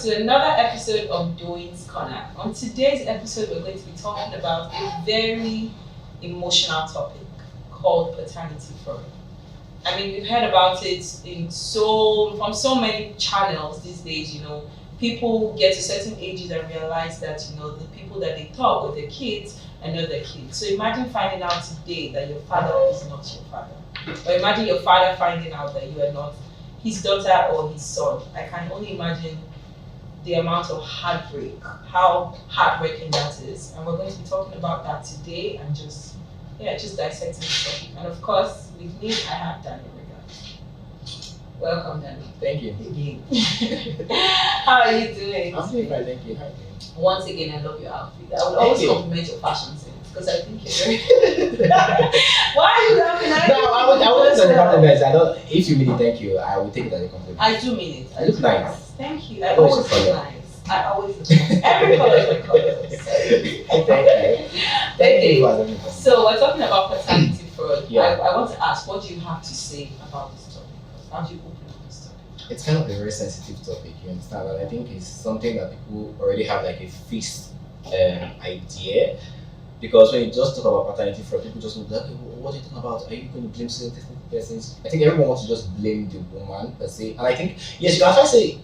to another episode of Doyin's Corner. On today's episode, we're going to be talking about a very emotional topic called paternity fraud. I mean, we've heard about it from so many channels these days. People get to certain ages and realize that the people that they thought were their kids are not their kids. So imagine finding out today that your father is not your father, or imagine your father finding out that you are not his daughter or his son. I can only imagine the amount of heartbreak, how heartbreaking that is. And we're going to be talking about that today and just dissecting the topic. And of course, with me, I have Daniel Regha. Welcome, Daniel. Thank you. Again. How are you doing? I'm doing fine, thank you. How are you doing? Once again, I love your outfit. I would always compliment your fashion sense because I think you're very Why are you laughing at me? No, I wouldn't say compliments. If you mean it, thank you. I would take it as a compliment. I do mean it. You look nice. Thank you. I always look nice. I always look nice. Every color is my color. Thank you. Okay. So we're talking about paternity fraud. Yeah. I want to ask, what do you have to say about this topic? How do you open up this topic? It's kind of a very sensitive topic, you understand? And I think it's something that people already have like a fixed idea. Because when you just talk about paternity fraud, people just know that, okay, what are you talking about? Are you going to blame certain persons? I think everyone wants to just blame the woman per se. And I think, yes, you can actually say,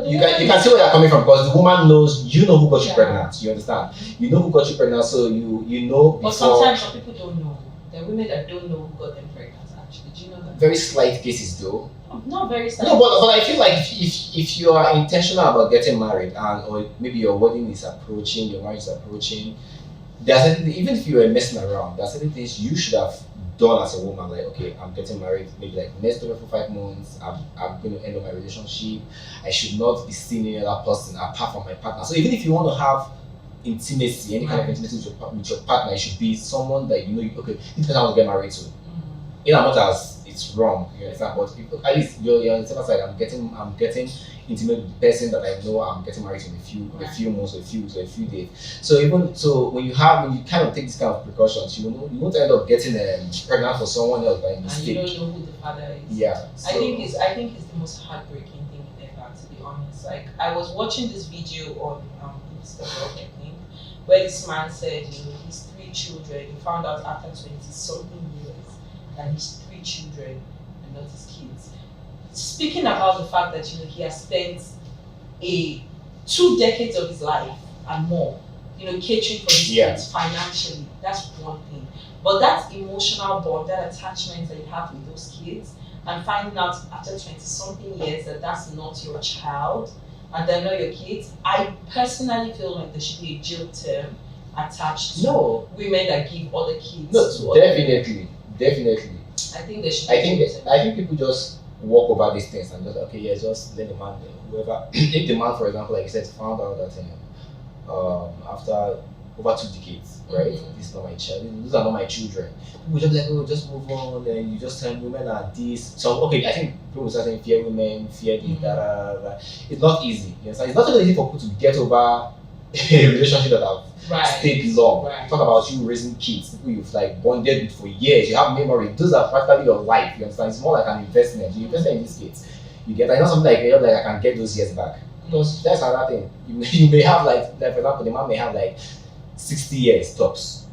you can see where they're coming from, because the woman knows, who got you pregnant, you understand? You know who got you pregnant, so you know before. But sometimes some people don't know. There are women that don't know who got them pregnant, actually. Do you know that? Very slight cases though. Not very slight. No, but I feel like if you are intentional about getting married, or maybe your wedding is approaching, your marriage is approaching, there are certain things, even if you were messing around, there are certain things you should have done as a woman. Like, okay, I'm getting married, maybe like next 5 months, I'm going to end up my relationship. I should not be seeing any other person apart from my partner. So even if you want to have intimacy, any kind of intimacy with your partner, it should be someone that okay, this person I want to get married to. In as much as it's wrong, you understand? But if, at least you're on the safer side. I'm getting intimate with the person that I know I'm getting married in a few months, or a few weeks, or a few days. So when you kind of take this kind of precautions, you won't end up getting pregnant for someone else by mistake. And you don't know who the father is. Yeah. So. I think it's the most heartbreaking thing ever, to be honest. Like, I was watching this video on Instagram, I think, where this man said, his 3 children, he found out after 20-something years that his 3 children are not his kids. Speaking about the fact that he has spent 2 decades of his life and more, catering for these kids financially, that's one thing. But that emotional bond, that attachment that you have with those kids, and finding out after 20-something years that that's not your child and they're not your kids, I personally feel like there should be a jail term attached to women that give other kids. No, definitely. I think there should be I think people just walk over these things and just just let the man, whoever. If the man, for example, like you said, found out that after over 2 decades, right? This is not my child. These are not my children. People just like, just move on, and you just tell women are this. So I think people start saying fear women, fear this, that. It's not easy. It's not so easy for people to get over a relationship that have stayed long. Right. Talk about you raising kids, people you've like bonded with for years. You have memory. Those are practically your life. You understand? It's more like an investment. You invest in these kids. You get. I know something like I can get those years back. Because that's another thing. You may have like for example, the man may have like 60 years tops.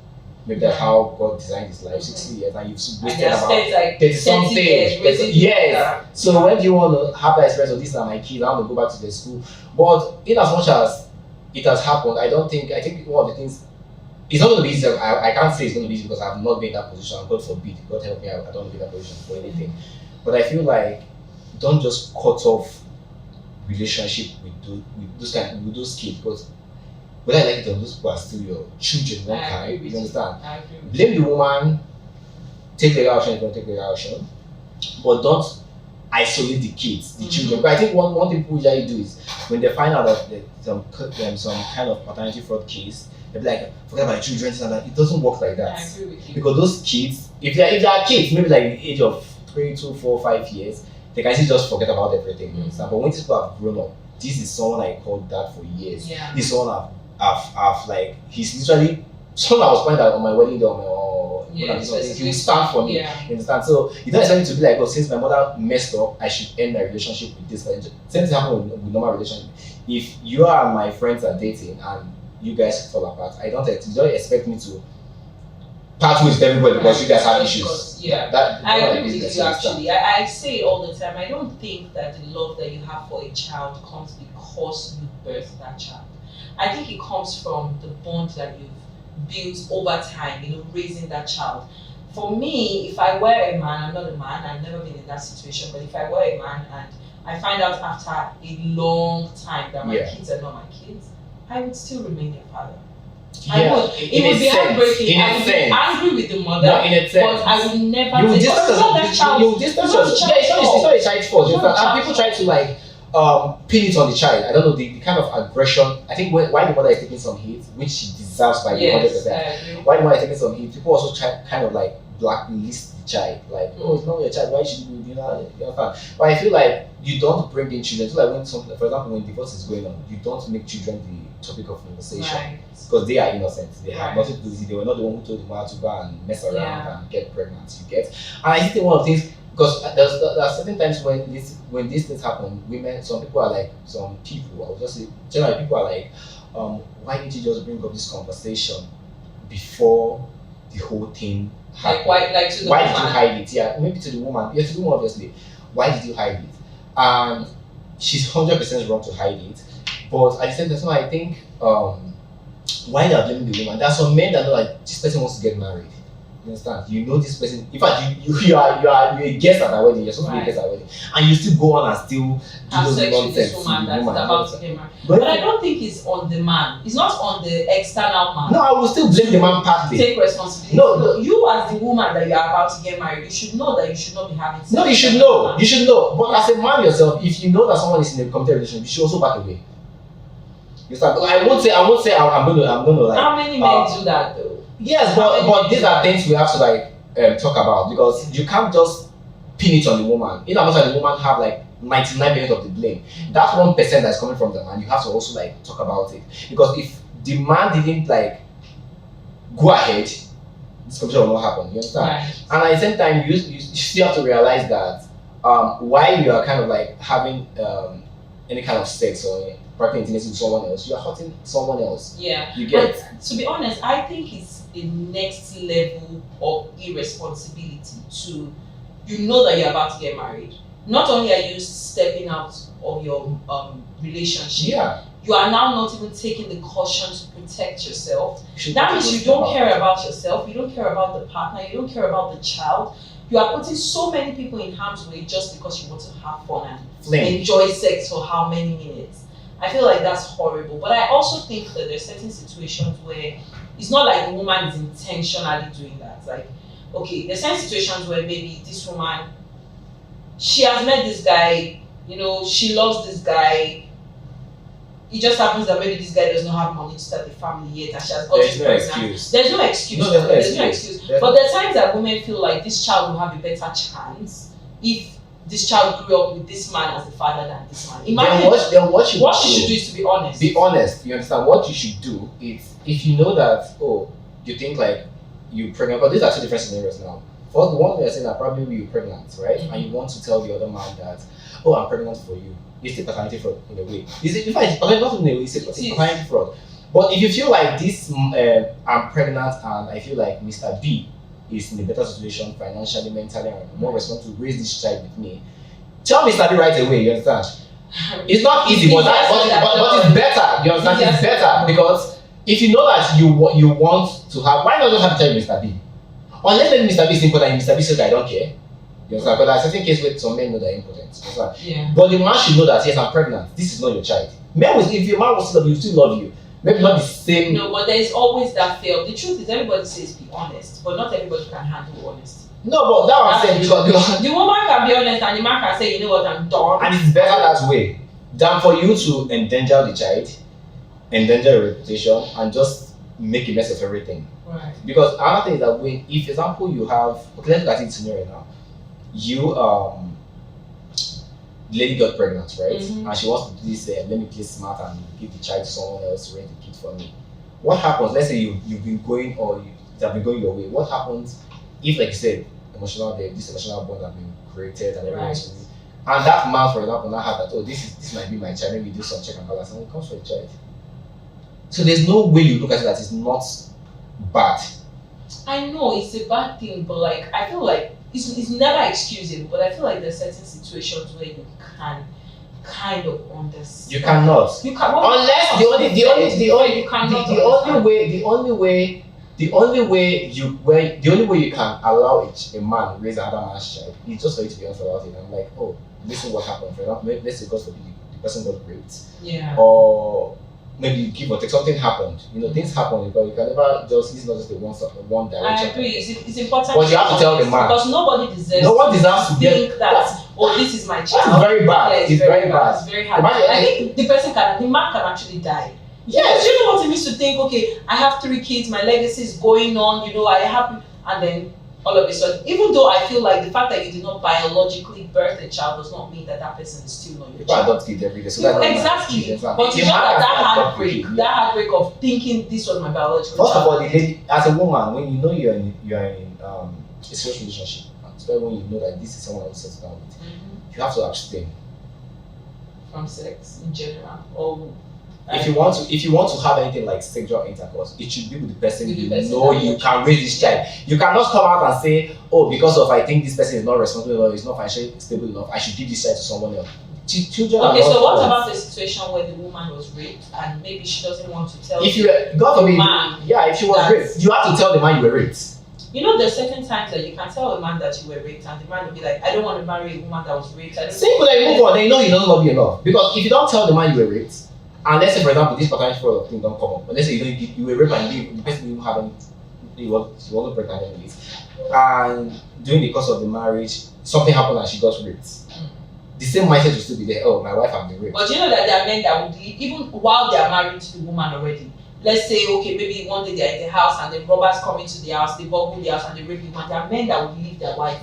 Maybe that's how God designed his life. 60 years, and you've wasted about like 30 something. Yes. So when do you want to have that experience of these are my kids? I want to go back to the school. But in as much as it has happened, I think one of the things, it's not going to be easy. I can't say it's going to be easy because I have not been in that position. God forbid, God help me, I don't want to be in that position for anything. But I feel like don't just cut off relationship with those kids, because whether I like it or not, those people are still your children. One kind, you understand? Blame the woman, take legal action if you don't take legal action, but don't isolate the kids, the children. But I think one thing people usually do is when they find out that some kind of paternity fraud case, they'll be like, forget about the children, and that. It doesn't work like that. I agree with you. Because those kids, if they are kids, maybe like the age of 3, 2, 4, 5 years, they can just forget about everything. You understand? But when these people have grown up, this is someone I called dad for years. Yeah. This is someone I've like, he's literally someone I was pointing out on my wedding day he will stand for me. Yeah. You understand? So you don't expect me to be like, oh, since my mother messed up, I should end my relationship with this person. Same thing happened with normal relationship. if you and my friends are dating and you guys fall apart, you don't expect me to part ways with everybody because you guys have issues. Yeah, that I agree with you actually. I say it all the time. I don't think that the love that you have for a child comes because you birthed that child. I think it comes from the bond that you've built over time, raising that child. For me, if I were a man, I'm not a man, I've never been in that situation, but if I were a man and I find out after a long time that my kids are not my kids, I would still remain their father. I would. It would be heartbreaking. I would be angry with the mother, but I would never. You would distance yourself. Yeah, it's not a child's fault. And people try to pin it on the child. I don't know the kind of aggression. I think why the mother is taking some heat, which she deserves by 100%. Why the mother is taking some heat, people also try kind of blacklist the child. Like, oh, it's not your child. Why should you understand? But I feel like you don't bring in children. So when for example, when divorce is going on, you don't make children the topic of conversation because they are innocent. They have nothing to do with it. They were not the one who told the mother to go and mess around and get pregnant. You get, and I think one of the things. Because there are certain times when these things happen, some people I would just say, generally people are like, why didn't you just bring up this conversation before the whole thing happened? Why did you hide it? Yeah, maybe to the woman. Yeah, to the woman obviously. Why did you hide it? And she's 100% wrong to hide it. But at the same time, I think why they are blaming the woman. There are some men that know like this person wants to get married. You understand? You know this person. In fact, you are a guest at a wedding. You're supposed to be a guest at a wedding, and you still go on and still do those nonsense. This woman that's about to get married. But I don't think it's on the man. It's not on the external man. No, I will still blame the man partly. Take responsibility. No, you as the woman that you are about to get married, you should know that you should not be having sex. No, you should know. You should know. But as a man yourself, if you know that someone is in a committed relationship, you should also back away. You start. I won't say. I'm going to like. How many men do that though? Yes, but these are things we have to talk about because you can't just pin it on the woman. In as much as the woman have 99% of the blame, that 1% that's coming from the man, you have to also talk about it. Because if the man didn't go ahead, this conversation will not happen. You understand? Right. And at the same time, you still have to realize that while you are kind of having any kind of sex or practicing intimacy with someone else, you are hurting someone else. Yeah. You get. But to be honest, I think it's the next level of irresponsibility to that you're about to get married. Not only are you stepping out of your relationship, you are now not even taking the caution to protect yourself. That means you don't care about yourself, you don't care about the partner, you don't care about the child. You are putting so many people in harm's way just because you want to have fun and enjoy sex for how many minutes. I feel like that's horrible. But I also think that there's certain situations where it's not like the woman is intentionally doing that. Okay, there's certain situations where maybe this woman, she has met this guy, she loves this guy. It just happens that maybe this guy does not have money to start a family yet and she has got pregnant. There's no excuse. There's no excuse. But there are times that women feel like this child will have a better chance if this child grew up with this man as the father than this man. Imagine what you should do is to be honest. Be honest. You understand? What you should do is, if you know that, you think you're pregnant, but these are two different scenarios now. First, the one we are saying that probably you're pregnant, right? Mm-hmm. And you want to tell the other man that, I'm pregnant for you. It's a paternity fraud in a way. Not in a way, it's a paternity fraud. But if you feel like this, I'm pregnant and I feel like Mr. B is in a better situation financially, mentally, and more responsible to raise this child with me, tell Mr. B right away, you understand? It's not easy, but it's better, you understand? It's better because if you know that you want to have, why not just have a child with Mr. B? Unless maybe Mr. B is important and Mr. B says, I don't care. You understand? But there are certain cases where some men know they're important. Yeah. But the man should know that, yes, I'm pregnant. This is not your child. If your man was to love you, still love you. Maybe not the same. No, but there is always that fear. The truth is, everybody says be honest, but not everybody can handle honesty. No, but that was saying because the woman can be honest and the man can say, you know what, I'm done. And it's better that way than for you to endanger the child, endanger your reputation, and just make a mess of everything. Right. Because another thing is that if example you have, let's look at it scenario now. The lady got pregnant, right? Mm-hmm. And she wants to do this, let me play smart and give the child to someone else to raise the kid for me. What happens? Let's say you've been going or it have been going your way. What happens if, like you said, this emotional bond have been created and everything is And that man, for example, now had that, oh, this might be my child, maybe do some check and balance, and it comes for a child. So there's no way you look at it that it's not bad. I know it's a bad thing, but like I feel like it's never excusable. But I feel like there's certain situations where you can kind of understand. You cannot. You can Unless the only way you can allow a man raise another man's child is just for you to be honest about it. I'm like, oh, this is what happened. For example, maybe let's say God forbid the person got raped. Yeah. Or maybe give or take something happened. Things happen because you can never just it's not just a one direction. I agree. It's important. But you have to tell the man because nobody deserves. No one deserves to think that. Oh, this is my child. It's very bad. Yeah, it's very bad. It's very hard. I think the man can actually die. Yes. You know what it means to think, okay, I have 3 kids, my legacy is going on, I have, and then all of a sudden, even though I feel like the fact that you did not biologically birth a child does not mean that person is still not your child. Adopt kids every day. So exactly. But it's just that heartbreak of thinking this was my biological child. First of all, the lady, as a woman, when you know you're in a serious relationship, especially when you know that this is someone else settled down with, you have to abstain from sex in general. Or if you want to have anything like sexual intercourse, it should be with the person you know you can raise this child. You cannot come out and say, oh, because of I think this person is not responsible or is not financially stable enough, I should give this child to someone else. Children okay, so what about the situation where the woman was raped and maybe she doesn't want to tell if she was raped, you have to tell the man you were raped. There's certain times that you can tell a man that you were raped and the man will be like, I don't want to marry a woman that was raped. Simple, then you move on, then he doesn't love you enough. Because if you don't tell the man you were raped, and let's say for example this potential thing don't come up, but let's say you were raped and the person didn't have any, she wasn't pregnant anyways, and during the course of the marriage something happened and she got raped. The same mindset will still be there. Oh, my wife has been raped. But you know that there are men that would leave even while they are married to the woman already. Let's say, okay, maybe one day they're in the house and the robbers come into the house, they burgle the house and they rape the woman. There are men that would leave their wife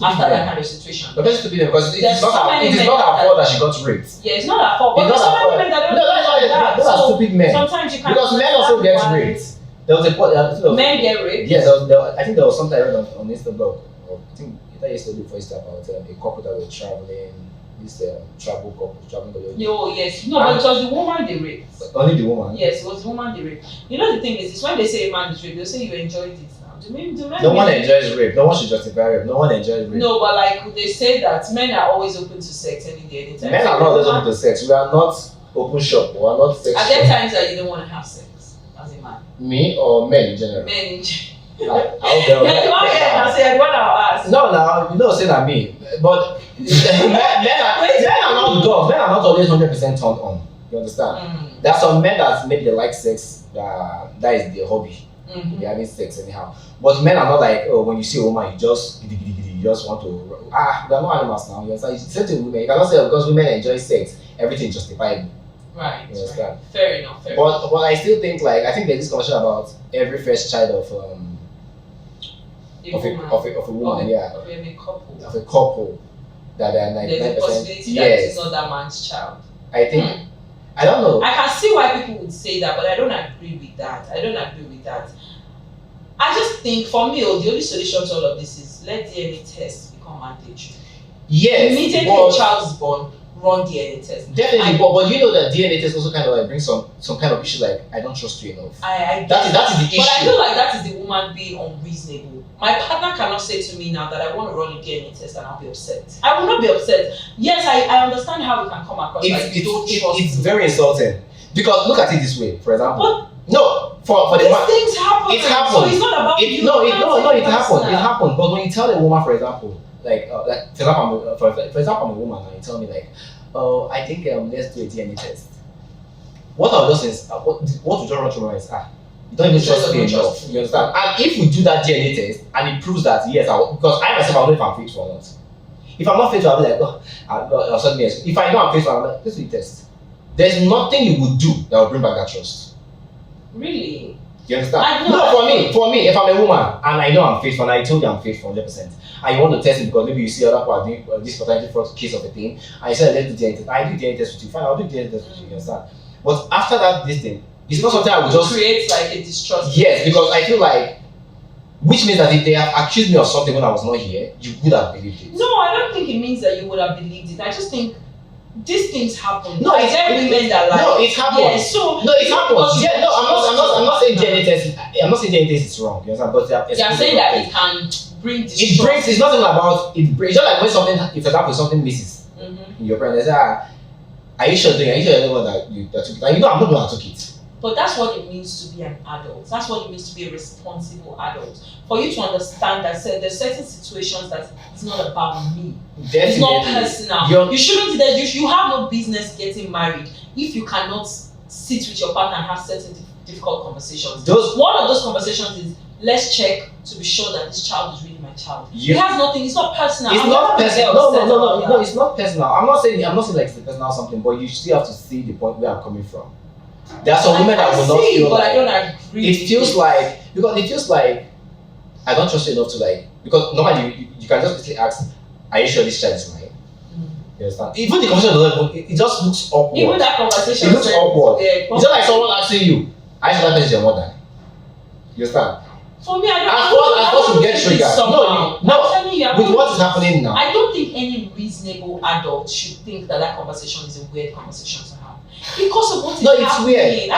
after that kind of situation. But that's stupid because it is not her fault that she got raped. Yeah, it's not her fault. But there's so many men that don't do that. Those are stupid men. Sometimes you can't. Because men also get raped. There was a men get raped? Yes, I think there was something I read on Instablog. I think yesterday before Easter about a couple that were traveling. This travel couple traveling. Yes. No, but it was the woman they raped. Only the woman? Yes, it was the woman they raped. The thing is when they say a man is raped, they'll say you enjoyed it. No one enjoys rape. No one should justify rape. No one enjoys rape. No, but like they say that men are always open to sex any day, anytime. Men are not always open to sex. We are not open shop. We are not sex. Are there times that you don't want to have sex as a man? Me or men in general? Men in general. I said what I'll ask. No, you don't say that me. But men are not dogs. Men are not always 100% turned on. You understand? There are some men that maybe they like sex. That is their hobby. They're having sex anyhow. But men are not like, oh, when you see a woman, you just want to, we are not animals now. You understand? Same to women. You cannot say because women enjoy sex, everything is justifiable. Right. You understand? Fair enough. But I still think I think there's this conversation about every first child of a woman, of a couple, that they are 99%. There's a possibility that it's not that man's child. I think. I don't know. I can see why people would say that, but I don't agree with that. I just think for me, the only solution to all of this is let DNA tests become mandatory. Yes. Immediately a child is born, run DNA test. Definitely, but you know that DNA test also kind of like brings some kind of issue like I don't trust you enough. That is the issue. But I feel like that is the woman being unreasonable. My partner cannot say to me now that I want to run a DNA test and I'll be upset. I will not be upset. Yes, I understand how we can come across like you don't trust me. It's very insulting. Because look at it this way, for example. For the man, things happen. It happened. So it's not about you. It happened. It happened. But when you tell a woman, for example, for example, I'm a woman and you tell me like, oh, I think let's do a DNA test. What I'll just say is, what you just run through my mind is, you don't even trust me enough. You understand? And if we do that DNA test and it proves that yes, because I myself I don't know if I'm faithful or not. If I'm not faithful, I'll be like, I'll suddenly yes. If I know I'm faithful, I'm like, let's do the test. There's nothing you would do that will bring back that trust. Really? You understand? No, for me, if I'm a woman and I know I'm faithful, and I told you I'm faithful 100%, and you want to test it because maybe you see other people doing this potential first case of a thing, and you said let's do DNA test. I do DNA test with you. Fine, I'll do DNA test with you. You understand? But after that, this thing, it's not something I would just create like a distrust. Yes, because I feel like Which means that if they have accused me of something when I was not here, you would have believed it. No, I don't think it means that you would have believed it. I just think these things happen. No, I get women that like. No, it happens. Yeah, so no, it happens. Yeah, no, I'm not saying DNA test. I'm not saying DNA test is wrong. You understand? But you're saying that it can bring distrust. It brings. It's not even about it. It's just like when something, if for example something misses in your parents, they say, are you sure? Are you sure you're the one that took it? And you know I'm not the one that took it. But that's what it means to be an adult. That's what it means to be a responsible adult. For you to understand that there's certain situations that it's not about me. Definitely. It's not personal. You shouldn't. You have no business getting married if you cannot sit with your partner and have certain difficult conversations. One of those conversations is, let's check to be sure that this child is really my child. It has nothing. It's not personal. It's not personal. No. It's not personal. I'm not saying like it's a personal something, but you still have to see the point where I'm coming from. There are some women that will not feel like. I don't agree. It feels like I don't trust you enough to like, because normally you can just basically ask, are you sure this child is mine? You understand? Even the conversation doesn't. It just looks awkward. Even that conversation. It looks awkward. It's just like someone asking you, are you sure that person is your mother? You understand? For me, I don't get triggered. No. With what is happening now? I don't think any reasonable adult should think that conversation is a weird conversation to have. Because of what is happening. No, it's weird. I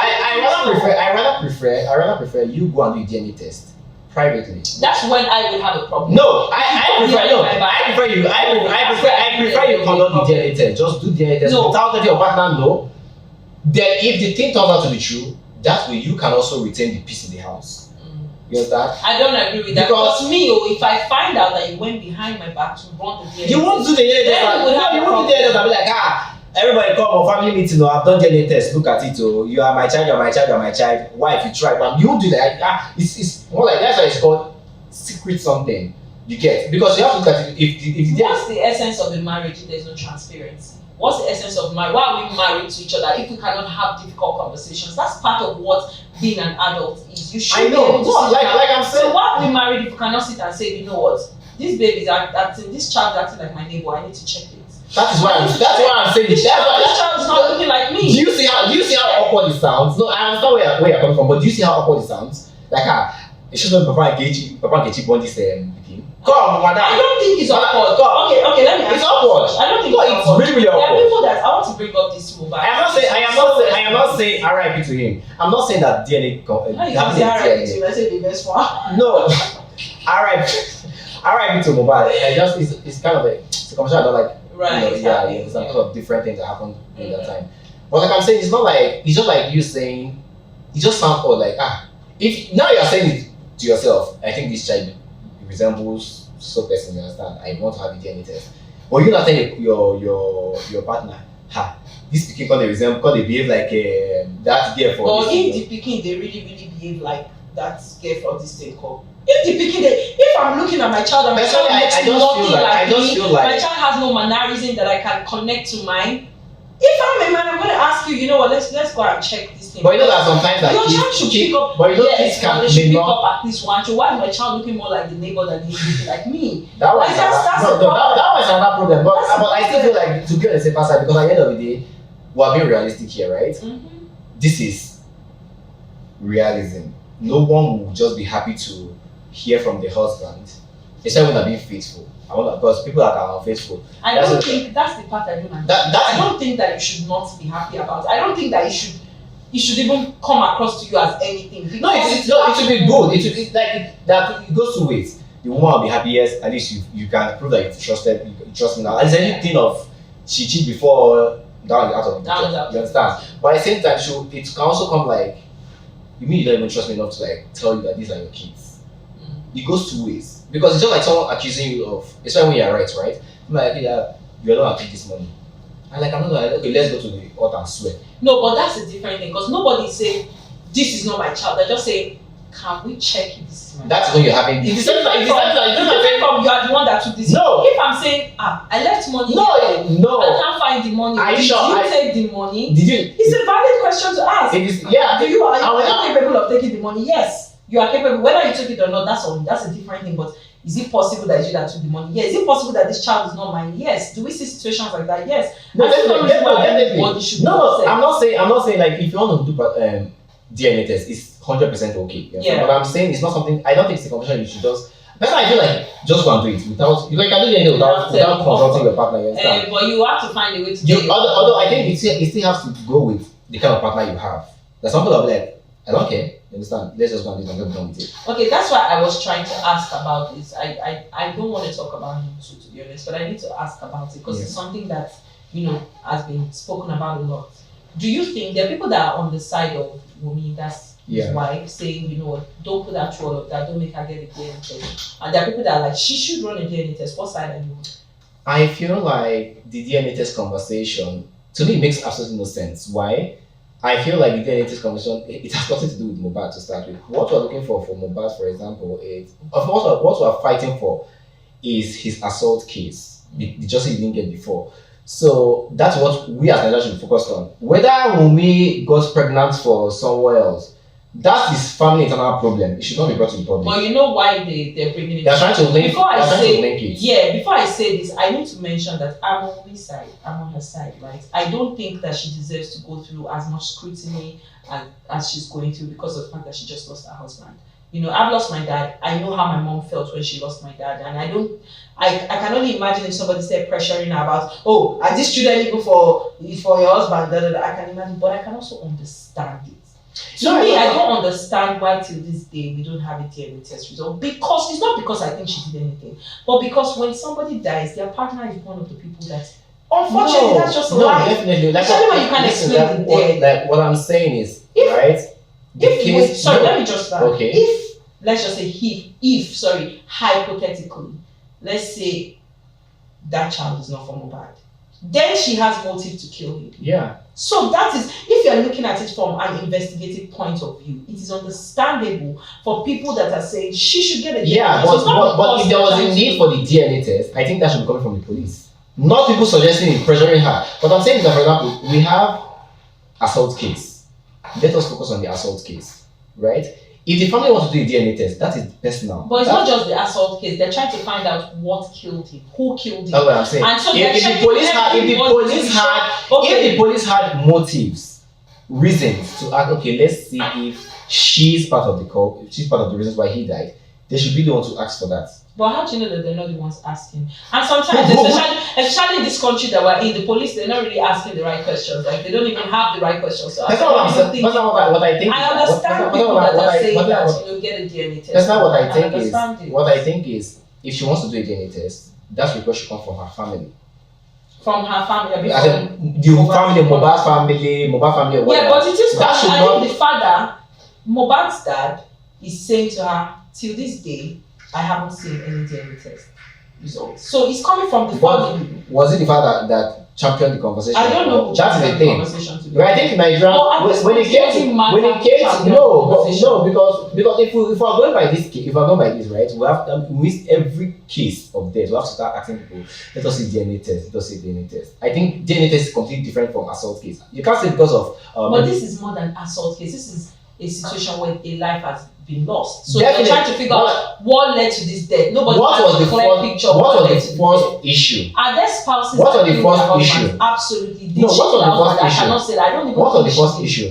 rather prefer you go and do a DNA test privately. That's when I would have a problem. No, I prefer you conduct the DNA test. Just do DNA test without letting your partner know. Then if the thing turns out to be true, that way you can also retain the peace in the house. You understand? I don't agree with that. Because me, if I find out that you went behind my back to run the DNA test, you won't do the DNA test. You won't do the DNA test and be like, everybody come on family meeting. I've done DNA test. Look at it. You are my child. You are my child. You are my child. Why if you try? But you won't do that. It's more like that's why it's called secret something. You get, because you have to look at it. If what's the essence of the marriage if there's no transparency? What's the essence of marriage? Why are we married to each other if we cannot have difficult conversations? That's part of what being an adult is. You should be able to like I'm saying. So why are we married if we cannot sit and say, you know what, this baby is acting, this child is acting like my neighbor, I need to check it. That's why I'm saying this child is not looking like me. Do you see how awkward it sounds? No, I understand where you're coming from, but do you see how awkward it sounds? Like it's just when Papa Nkechi born this thing. Come, madam. I don't think it's awkward. Okay, let me ask. It's awkward. I don't think it's really awkward. There are people that I want to bring up this Mohbad. I am not saying RIP to him. I'm not saying that DNA. RIP to him. I say the best one. No, RIP to Mohbad. It's kind of it's a conversation I don't like. Right. There's a lot of different things that happened in that time. But like I'm saying, it's not like it's just like you saying. It just sounds odd. Like if now you're saying it to yourself, I think this child resembles so person, you understand? I want to have a DNA test. But you're not telling your partner, this pikin they behave like that girl for this. But if the pikin they really behave like that girl for this thing called. If the pikin if I'm looking at my child and my child makes nothing like me, my child has no mannerism that I can connect to mine. If I'm a man, I'm going to ask you, you know what, let's go and check this thing. But you know that sometimes like your child should pick up. But you know kids can pick up at least one. So why is my child looking more like the neighbor than he's looking like me? That was another problem. But I still feel like to be on the safer side, because at the end of the day, we're being realistic here, right? Mm-hmm. This is realism. No one will just be happy to hear from the husband, especially when they're being faithful. Because people that are unfaithful. I don't think that's the part I don't understand. I don't think that you should not be happy about it. I don't think that it should even come across to you as anything. No, it should be good. It should be like that. It goes two ways. The woman will be happy, yes, at least you can prove that you trust me now. Is anything of she cheat before that was out of the picture. You understand? But at the same time, it can also come like, you mean you don't even trust me enough to like tell you that these are your kids. It goes two ways. Because it's just like someone accusing you of, especially when you're right? I'm like, you're not taking this money. I'm like, I'm not gonna, okay, let's go to the altar and swear. No, but that's a different thing, because nobody is saying, this is not my child. They're just saying, can we check if this is my child? That's when you're having, it's different from you are the one that took this. No. If I'm saying, I left money no, I can't find the money. Are you sure? Did you take the money? Did you? It's a valid question to ask. It is, yeah. Are you capable of taking the money? Yes. You are capable. Whether you took it or not, that's a different thing. But is it possible that you that took the money? Yes. Is it possible that this child is not mine? Yes. Do we see situations like that? Yes. No, definitely. No, I'm not saying like if you want to do DNA test, it's 100% okay. Yeah. But I'm saying it's not something. I don't think it's a conversation you should just. Personally, I feel like just go and do it without. You can do anything without consulting your partner. You understand? But you have to find a way to. Although I think it still has to go with the kind of partner you have. There's some people that will be like, I don't care. You understand? Let's just go and do it and get done with it. Okay, that's why I was trying to ask about this. I don't want to talk about him too, to be honest, but I need to ask about it because it's something that has been spoken about a lot. Do you think there are people that are on the side of Wunmi, that's his wife, saying, don't put her through all of that, don't make her get a DNA test, and there are people that are like, she should run a DNA test. What side are you on? I feel like the DNA test conversation to me makes absolutely no sense. Why? I feel like the DNA test conversation, it has nothing to do with Mohbad to start with. What we're looking for Mohbad, for example, is what we're fighting for is his assault case, the justice he didn't get before. So that's what we as Nigerians should focus on. Whether Wunmi got pregnant for somewhere else, that's his family internal problem. It should not be brought to the public. But you know why they're bringing it? They're trying to link. Before I say this, I need to mention that I'm on Wunmi's side. I'm on her side, right? I don't think that she deserves to go through as much scrutiny as she's going through because of the fact that she just lost her husband. I've lost my dad. I know how my mom felt when she lost my dad, and I can only imagine if somebody started pressuring her about, oh, are these children even for your husband? I can imagine, but I can also understand it. I don't understand why till this day we don't have a DNA test result. Because it's not because I think she did anything, but because when somebody dies, their partner is one of the people that, unfortunately, that's just life. Definitely. Especially when you can't explain the dead. Like what I'm saying is, right? Let me just start. Okay. If let's just say hypothetically, let's say that child is not from Mohbad, then she has motive to kill him. Yeah. So that is, if you're looking at it from an investigative point of view, it is understandable for people that are saying she should get a DNA test. But if there was a need for the DNA test, I think that should be coming from the police. Not people suggesting it, pressuring her. What I'm saying is that, for example, we have assault case. Let us focus on the assault case, right? If the family wants to do a DNA test, that is personal. But it's not just the assault case. They're trying to find out what killed him, who killed him. That's what I'm saying. And so if the police had motives, reasons to ask, okay, let's see if she's part of the reasons why he died, they should be the one to ask for that. But how do you know that they're not the ones asking? And sometimes, especially in this country that we're in, the police, they're not really asking the right questions. Like, they don't even have the right questions. So that's not what I'm saying. That's not what I think. I understand people that are saying that, get a DNA test. That's not what I think is. What I think is, if she wants to do a DNA test, that request should come from her family. From her family? Mohbad's family, or whatever. Yeah, but it is I think the father, Mohbad's dad, is saying to her, till this day, I haven't seen any DNA test results. So it's coming from the family. Was it the father that championed the conversation? I don't know. That's the thing. But I think in Nigeria, when it came because if we're going by this, right, we have missed every case of death. We have to start asking people, let us see DNA test, let us see DNA test. I think DNA test is completely different from assault case. You can't say because of. But this is more than assault case. This is a situation where a life has been lost. So Definitely. they're trying to figure out what led to this death. Nobody has a clear picture. What was the first issue? Are there spouses? What was the first issue? Absolutely. No, what was the first issue? I cannot say that. I don't even. What was the first issue?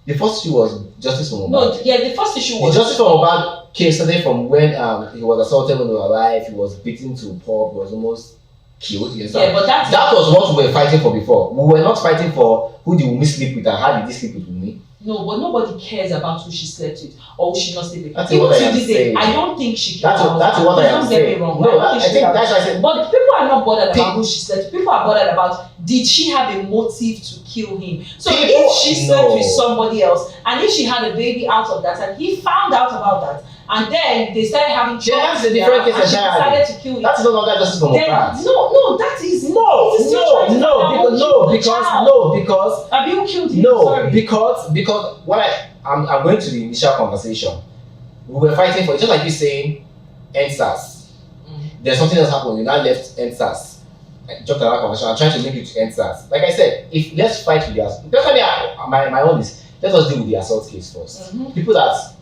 The first issue was justice for Mohbad. No, the first issue was the justice for Mohbad came started from when he was assaulted when he was alive. He was beaten to pulp. He was almost killed. Yeah, but that was what we were fighting for before. We were not fighting for who did Wunmi sleep with and how did he sleep with Wunmi. No, but nobody cares about who she slept with or who she not slept with. That's what I am saying. I don't think she cares. That's what I am saying. Don't get me wrong. No, I think that's what I said. But people are not bothered about who she slept with. People are bothered about, did she have a motive to kill him? So if she slept with somebody else and if she had a baby out of that and he found out about that and then they started having children, that's a different case entirely. Decided to kill him. That's no longer justice for Mohbad. No, that is because have you killed him? No, sorry. because what I'm going to the initial conversation. We were fighting for it, just like you saying NSAS. There's something else happened. You now left NSAS. I jumped another conversation. I'm trying to link it to NSAS. Like I said, if let's fight with the assault. Definitely, my own is let us deal with the assault case first. People that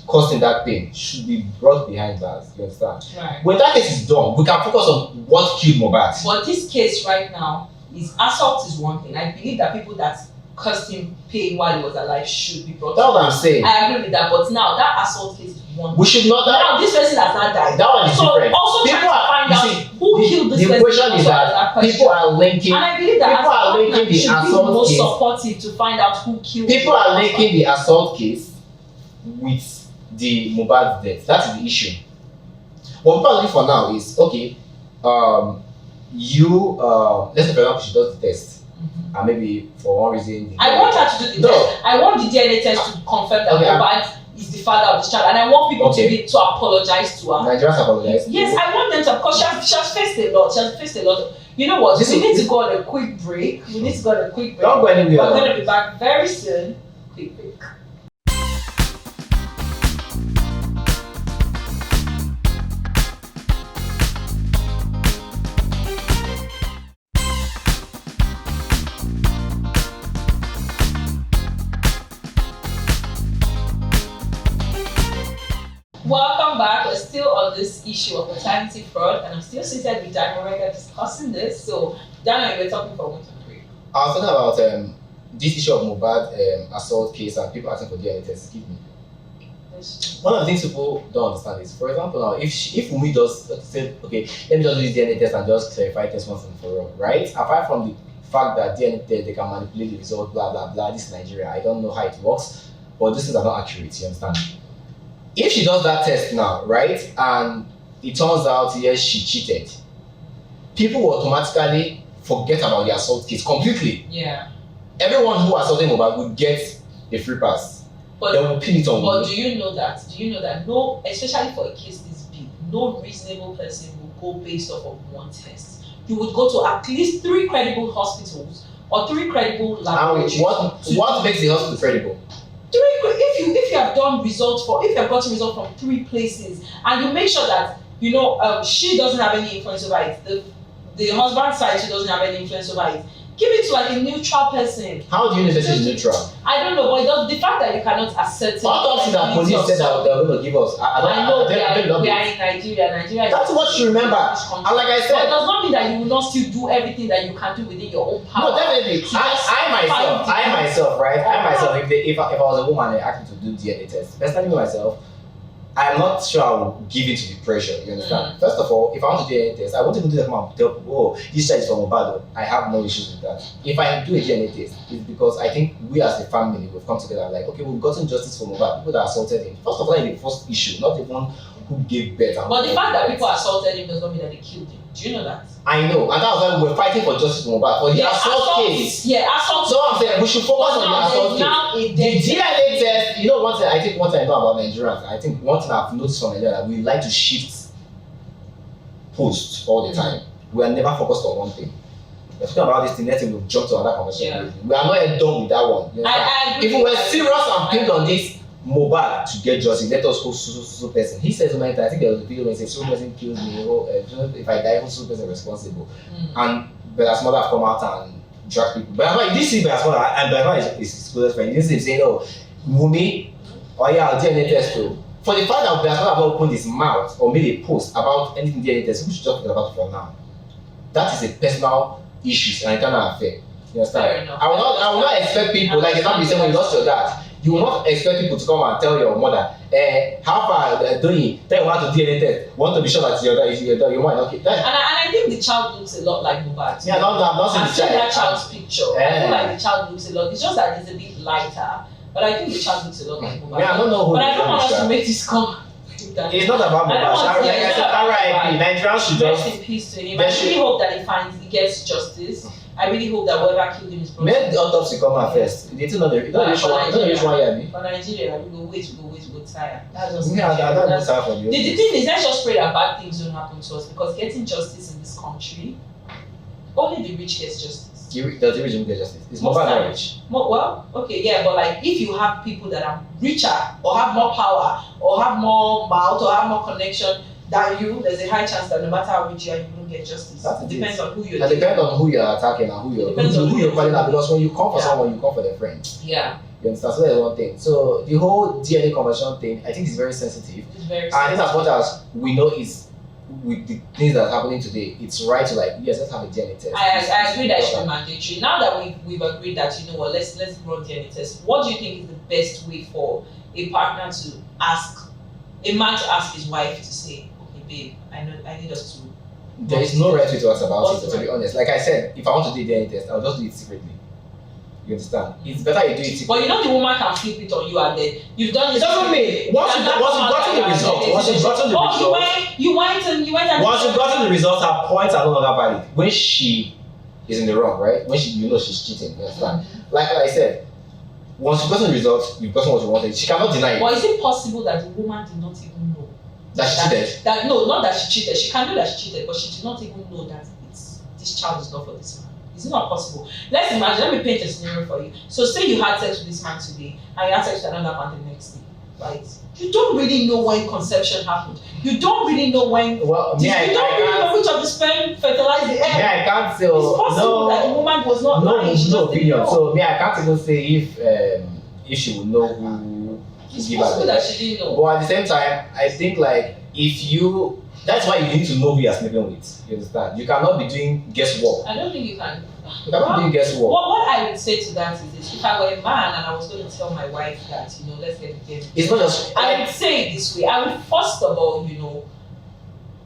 causing that pain should be brought behind bars. You understand? Right. When that case is done, we can focus on what killed Mohbad. But this case right now is assault is one thing. I believe that people that caused him pain while he was alive should be brought. That's what I'm saying. I agree with that, but now that assault case is one. We should not. Now this person has not died. That one is so different. Also people trying to find out who killed this person. The question is that people are linking. And I believe that people are linking the assault most case. Supportive to find out who killed. People are linking the assault case with the Mohbad death. That is the issue. What people are looking for now is okay. Let's say for example she does the test. And maybe for one reason. I want her to do the test. I want the DNA test to confirm that Mohbad is the father of this child, and I want people to apologize to her. Nigerians apologize. Yes, I want them to, because she has faced a lot. She has faced a lot. You know what? We need to go on a quick break. Don't go anywhere. We're going to be back very soon. Quick break. Welcome back. We're still on this issue of paternity fraud, and I'm still seated with Daniel and Regha discussing this. So, Daniel, you were talking for 1 to 3. I was talking about this issue of Mohbad assault case and people asking for DNA tests. Excuse me. One of the things people don't understand is, for example, now if Wumi does say, okay, let me just do this DNA test and just clarify this once and for all, right? Apart from the fact that DNA test they can manipulate the result, blah blah blah. This is Nigeria. I don't know how it works, but these things are not accurate. You understand? If she does that test now, right, and it turns out yes she cheated, people will automatically forget about the assault case completely. Yeah. Everyone who assaulted Mohbad will get a free pass. But they will pin it on. But do you know that? No, especially for a case this big, no reasonable person will go based off of one test. You would go to at least 3 credible hospitals or 3 credible laboratories. And what makes the hospital credible? If you have gotten results from 3 places, and you make sure that she doesn't have any influence over it, the husband's side she doesn't have any influence over it, give it to like a neutral person. How do you know that she's neutral? I don't know, but the fact that you cannot assert it. Autopsy that police said that they're going to give us. I know we are in Nigeria. That's what you remember. And like I said, but it does not mean that you will not still do everything that you can do within your own power. No, definitely. I myself, right? If I was a woman and asked me to do DNA test, personally myself, I'm not sure I will give in to the pressure. You understand? First of all, if I want to do a DNA test, I won't even do that and tell people, oh, this child is from Mohbad. I have no issues with that. If I do a DNA test, it's because I think we as a family, we've come together like, okay, we've gotten justice for Mohbad. People that assaulted him. First of all, it's the first issue, not the one who gave birth. But the fact that people assaulted him does not mean that they killed him. Do you know that? I know, and that's why we're fighting for justice for Mohbad. For the assault case. Yeah, assault. So I'm saying we should focus on the assault case. The DNA test, one thing I know about Nigerians, I think one thing I've noticed from Nigeria, that we like to shift posts all the time. We are never focused on one thing. We're talking about this thing, next thing we'll jump to another conversation. Yeah. We are not yet done with that one. I agree. If we were serious and pinned on this Mohbad to get justice, let us go so person. He says so many times, I think there was a video when he said, so person kills me, if I die, who's so person responsible? And Bella's mother have come out and drag people. But he did see Bella's mother, and Bella is his closest friend. He didn't see him saying, oh, Wumi, oh yeah, I'll DNA test too. For the fact that Bella's mother have opened his mouth or made a post about anything DNA test, we should just forget about it for now. That is a personal issue and internal affair. You understand? I will not expect people, like example, you say when you lost your dad, you will not expect people to come and tell your mother, how far Doyin, tell your mother to DNA test, want to be sure that your mother okay. And I think the child looks a lot like Mohbad. Yeah, I've not seen the child. That child's picture. I feel like the child looks a lot. It's just that it's a bit lighter, but I think the child looks a lot like Mohbad. Yeah, I don't know who. But I don't want us to make this come. It's not about Mohbad. Like I said, R.I.P. Nigerians should just. Rest in peace to him. I really hope that he gets justice. I really hope that whoever killed him is broken. Make the autopsy come out first. They don't know which one you For Nigeria, we go wait, we go tire. That's just I don't know for you. The thing is, let's just pray that bad things don't happen to us, because getting justice in this country, only the rich gets justice. Does the rich get justice? Is Mohbad not rich? Well, okay, yeah, but like if you have people that are richer or have more power or have more mouth or have more connection than you, there's a high chance that no matter how rich you are, you won't get justice. It depends on who you're. It depends on who you're attacking and who you're calling out. Because when you come for someone, you come for their friend. Yeah. You understand? So that's one thing. So the whole DNA conversion thing, I think is very sensitive. It's very sensitive. And I think as much as we know is with the things that are happening today, it's right to like, yes, let's have a DNA test. I agree that it should be mandatory. Now that we've agreed that, you know what, let's run DNA test. What do you think is the best way for a partner to ask, a man to ask his wife to say, okay, babe, I need us to. There is no right way to ask about What's it, the to be honest. Like I said, if I want to do a DNA test, I'll just do it secretly. You understand? It's better you do it secretly. But you know the woman can flip it on you and then you've done this. It doesn't mean once you've gotten the result, you went and once you've gotten the result, her points are no longer valid. When she is in the wrong, right? When you know she's cheating, you understand? Like I said, once you've gotten the result, you've gotten what you wanted. She cannot deny it. But is it possible that the woman did not even know that she cheated? No, not that she cheated. She can know that she cheated, but she did not even know that this child is not for this man. Is it not possible? Let's imagine, let me paint a scenario for you. So say you had sex with this man today and you had sex with another man the next day, right? You don't really know when conception happened. You don't really know when you don't really know which of the sperm fertilized the egg. I can't say it's possible that the woman was not lying. No opinion. So I can't even say if she would know who it's give possible her that she didn't know. But at the same time, I think like that's why you need to know who you're sleeping with. You understand? You cannot be doing guesswork. I don't think you can. You cannot be doing guesswork. What I would say to that is this: if I were a man and I was going to tell my wife that, you know, let's get together, it's not just. I would say it this way. I would first of all, you know,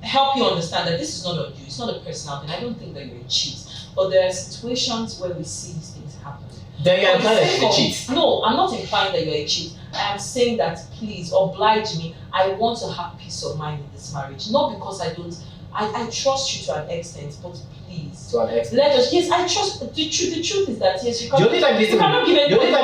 help you understand that this is not on you. It's not a personal thing. I don't think that you're a cheat, but there are situations where we see these things happen. Then you're implying that she's a cheat. No, I'm not implying that you're a cheat. I am saying that please oblige me. I want to have peace of mind in this marriage. Not because I trust you to an extent, but please. To an extent. Let us. Yes, I trust. The truth is that yes, you cannot. The only time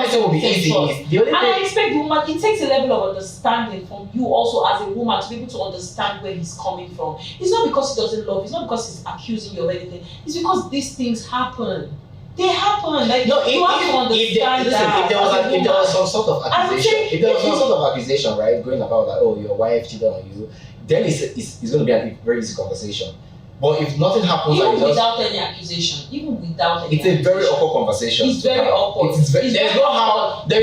this will be easy is and I expect the woman. It takes a level of understanding from you also as a woman to be able to understand where he's coming from. It's not because he doesn't love. It's not because he's accusing you of anything. It's because these things happen. They happen. Like no, you have to understand that. If there was some sort of accusation, right, going about that, oh, your wife cheated on you, then it's going to be a very easy conversation. But if nothing happens, even without any accusation, it's a very awkward conversation. It's very awkward. There's no how you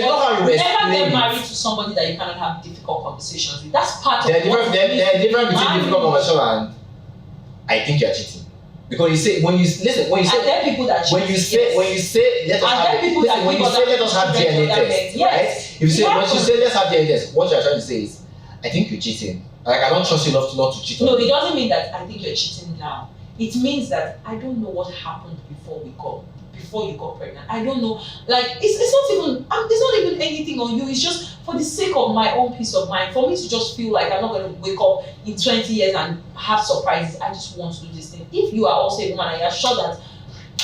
never get married to somebody that you cannot have difficult conversations with. That's part of the difference between difficult conversation and I think you're cheating. Because you say when you say let us have DNA test, right? If you say let's have DNA test, what you're trying to say is I think you're cheating. Like I don't trust you enough not to cheat on you. No, me. it doesn't mean that I think you're cheating now. It means that I don't know what happened before you got pregnant. I don't know. Like it's not even anything on you. It's just for the sake of my own peace of mind. For me to just feel like I'm not going to wake up in 20 years and have surprises. I just want to do this thing. If you are also a woman and you're sure that,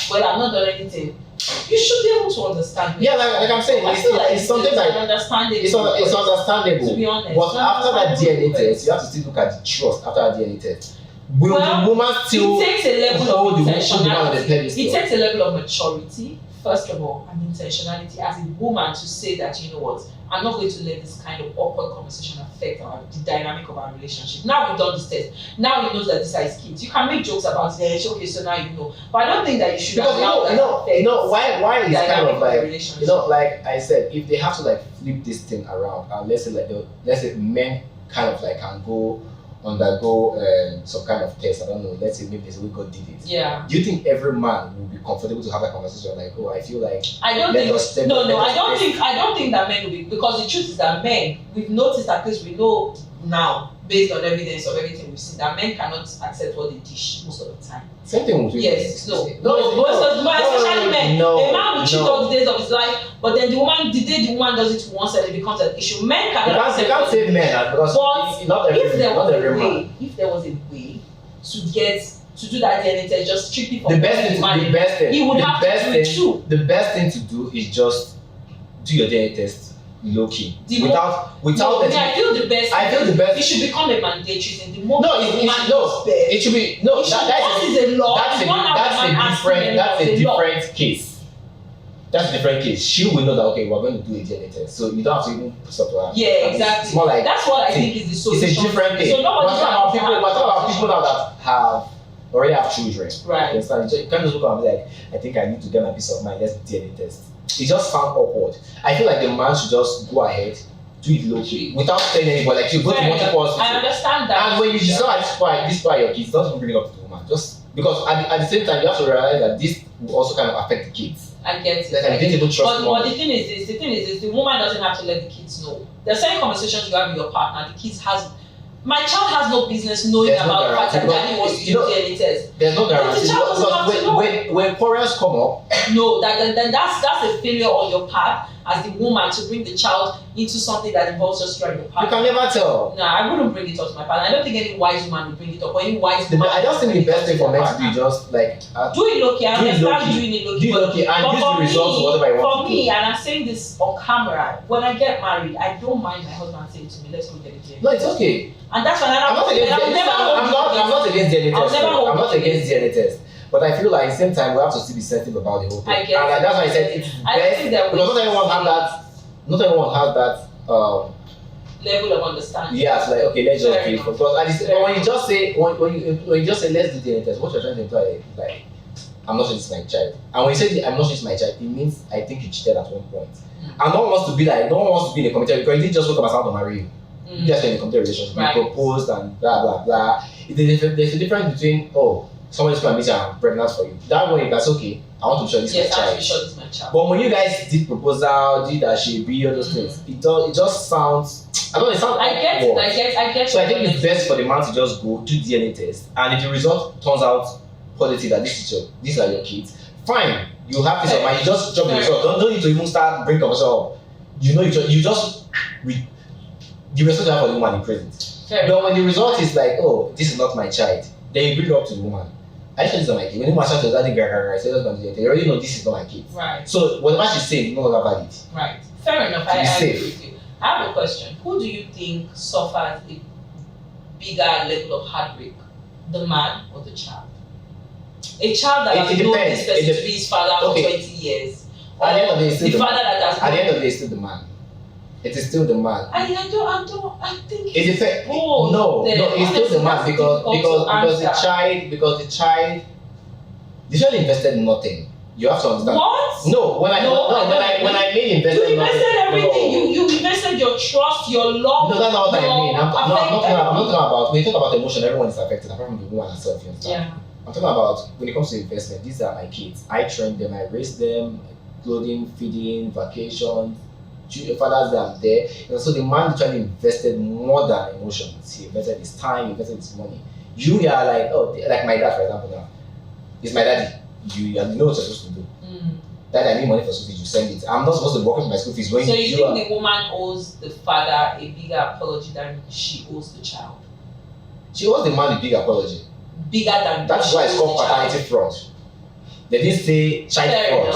well, I've not done anything, you should be able to understand. Yeah, like I'm saying, it's something like understandable. It's understandable. To be honest, but after that DNA test, you have to still look at the trust after that DNA test. Will the woman still it takes a level of intentionality? It takes a level of maturity, first of all, and intentionality as a woman to say that, you know what, I'm not going to let this kind of awkward conversation affect the dynamic of our relationship. Now we've done this test. Now he knows that these are his kids. You can make jokes about it. Okay, so now you know. But I don't think that you should. Because why is kind of like like I said, if they have to like flip this thing around and let's say men kind of like can undergo some kind of test. I don't know. Let's say maybe there's a way God did it. Yeah. Do you think every man will be comfortable to have that conversation? Like, oh, I feel like I don't think that men will be, because the truth is that men, we've noticed, at least we know now, based on evidence of everything we've seen, that men cannot accept what they dish most of the time. Same thing with women. Yes, especially men. A man will cheat all the days of his life, but then the day the woman does it once and it becomes an issue. Men cannot accept. You can't say men, because if there was a way to do that DNA test just strictly for the best thing, he would have to do it too. The best thing to do is just do your DNA test low key. I feel the best. It should become a mandatory thing. The moment it should be that is a law. That's a different case. That's a different case. She will know that okay, we're going to do a DNA test, so you don't have to even put up to her. Yeah, exactly. It's more like that's what I think is the solution. It's a different thing. So nobody we're talking about people now that already have children. Right. You can't just look and be like, I think I need to get my peace of mind. Let's DNA test. It just sounds awkward. I feel like the man should just go ahead, do it low-key without telling anybody. Like you go to multiple hospitals. I understand that. And when you decide this part your kids, don't even bring it up to the woman. Just because at the same time you have to realize that this will also kind of affect the kids. I get it. Like I didn't even trust but the thing is this, the woman doesn't have to let the kids know. There's certain conversations you have with your partner, the kids has. My child has no business knowing about the fact that daddy wants to do DNA test. There's no guarantee. Because when quarrels come up, no, that's a failure on your part as the woman to bring the child into something that involves just you and your partner. You can never tell. Nah, I wouldn't bring it up to my partner. I don't think any wise woman would bring it up, or any wise woman. I just think the best thing for men to do is just like do it low-key. I understand doing it low-key. Do it low-key and use the results of whatever you want to do. For me, and I'm saying this on camera, when I get married, I don't mind my husband saying to me, "Let's go get a DNA." No, it's okay. And that's why I'm not against DNA test. I'm not against DNA test. But I feel like at the same time we have to still be sensitive about the whole thing. I get and that's why I said it's best because not everyone has that level of understanding. Yeah, it's like okay, let's just do it. Because but when you just say let's do DNA test, what you're trying to imply is like I'm not sure it's my child. And when you say I'm not sure it's my child, it means I think you cheated at one point. And no one wants to be in a committed because you didn't just look up someone to marry you. You guys are in a committed relationship, you proposed and blah blah blah. There's a difference between someone's going to meet you and I'm pregnant for you. That way, that's okay. I want to be sure this is my child. But when you guys did proposal, did that shit, be all those things, it just sounds. I don't know. It sounds. I get. So I think it's best for the man to just go do DNA test, and if the result turns out positive that these are your kids, fine. You have peace of mind. You just drop the result. Don't need to even start bring conversation up. You just the result you have for the woman in present. But when the result is like, this is not my child, then you bring it up to the woman. I said this is not my kid. When you match out to daddy, I said they already know this is not my kid. Right. So whatever she says is no longer valid. Right. Fair enough. I agree with you. I have a question. Who do you think suffers a bigger level of heartbreak? The man or the child? A child that has known this person to be his father for 20 years. At the end of the day, it's still the father that has. At the end of the day, it's still the man. It is still the man. I think it's both. No, it's still the man because the child invested nothing. You have to understand. What? No, when I mean invested you nothing. Everything. No. You invested your trust, your love. No, that's not what I mean. I'm not talking about when you talk about emotion, everyone is affected, apart from the woman herself, you understand? Yeah. I'm talking about when it comes to investment, these are my kids. I train them, I raise them, clothing, feeding, vacations. Fathers that are there, so the man literally invested more than emotions. He invested his time, invested his money. You are like, like my dad, for example. Now, it's my daddy. You know what you're supposed to do. Dad, I need money for school fees. You send it. I'm not supposed to work with my school fees. So you think the woman owes the father a bigger apology than she owes the child? She owes the man a big apology. Bigger than. That's why it's called paternity fraud. They didn't say child fraud.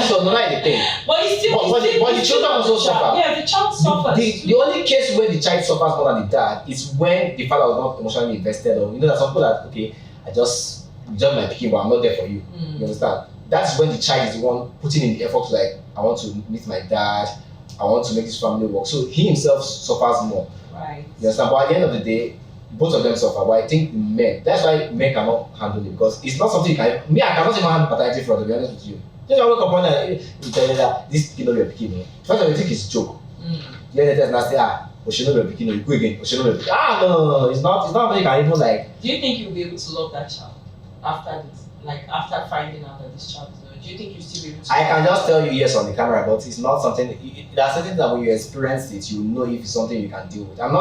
So no, that's the thing. But the children also suffer. Yeah, the child suffers. The only case where the child suffers more than the dad is when the father was not emotionally invested, or there's some people that I just my picking, but I'm not there for you. You understand? That's when the child is the one putting in the effort to I want to meet my dad, I want to make this family work. So he himself suffers more. Right. You understand? But at the end of the day, both of them suffer, but I think men, that's why men cannot handle it, because it's not something I cannot even handle paternity fraud, to be honest with you. Just wake up one day, you tell you that this kid you're picking. First of all, you think it's a joke. Then they tell say, she know you're picking, you go again, she know you're picking. No, it's not something you can even like. Do you think you'll be able to love that child after this, after finding out that this child is known? Do you think you'll still be able to? I can just tell you yes on the camera, but it's not something. There are certain that when you experience it, you know if it's something you can deal with. I'm